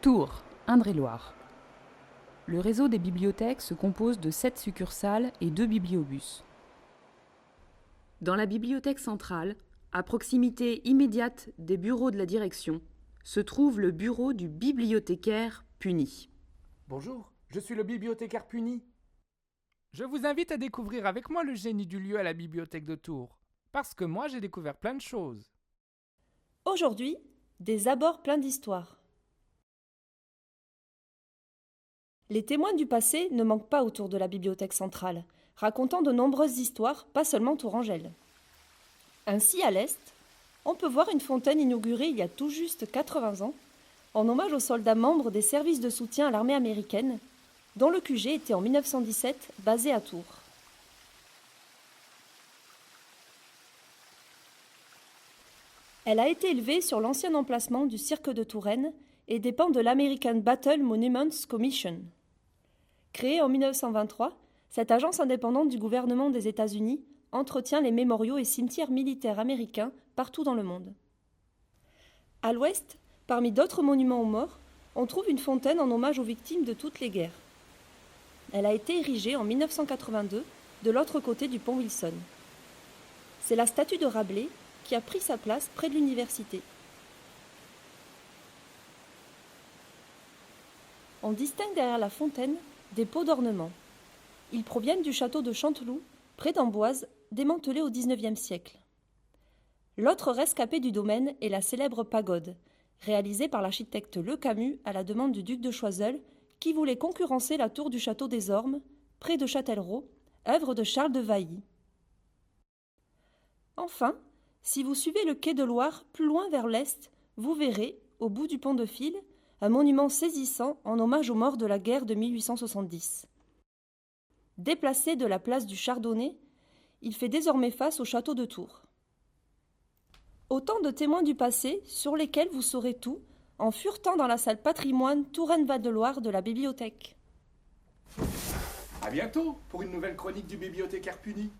Tours, Indre-et-Loire. Le réseau des bibliothèques se compose de 7 succursales et 2 bibliobus. Dans la bibliothèque centrale, à proximité immédiate des bureaux de la direction, se trouve le bureau du bibliothécaire puni. Bonjour, je suis le bibliothécaire puni. Je vous invite à découvrir avec moi le génie du lieu à la bibliothèque de Tours, parce que moi j'ai découvert plein de choses. Aujourd'hui, des abords pleins d'histoire. Les témoins du passé ne manquent pas autour de la bibliothèque centrale, racontant de nombreuses histoires, pas seulement tourangelles. Ainsi, à l'est, on peut voir une fontaine inaugurée il y a tout juste 80 ans, en hommage aux soldats membres des services de soutien à l'armée américaine, dont le QG était en 1917 basé à Tours. Elle a été élevée sur l'ancien emplacement du cirque de Touraine et dépend de l'American Battle Monuments Commission. Créée en 1923, cette agence indépendante du gouvernement des États-Unis entretient les mémoriaux et cimetières militaires américains partout dans le monde. À l'ouest, parmi d'autres monuments aux morts, on trouve une fontaine en hommage aux victimes de toutes les guerres. Elle a été érigée en 1982 de l'autre côté du pont Wilson. C'est la statue de Rabelais qui a pris sa place près de l'université. On distingue derrière la fontaine des pots d'ornement. Ils proviennent du château de Chanteloup, près d'Amboise, démantelé au XIXe siècle. L'autre rescapé du domaine est la célèbre pagode, réalisée par l'architecte Le Camus à la demande du duc de Choiseul, qui voulait concurrencer la tour du château des Ormes, près de Châtellerault, œuvre de Charles de Vailly. Enfin, si vous suivez le quai de Loire plus loin vers l'est, vous verrez, au bout du pont de Fil, un monument saisissant en hommage aux morts de la guerre de 1870. Déplacé de la place du Chardonnet, il fait désormais face au château de Tours. Autant de témoins du passé sur lesquels vous saurez tout en furetant dans la salle patrimoine Touraine-Val-de-Loire de la bibliothèque. À bientôt pour une nouvelle chronique du bibliothécaire puni.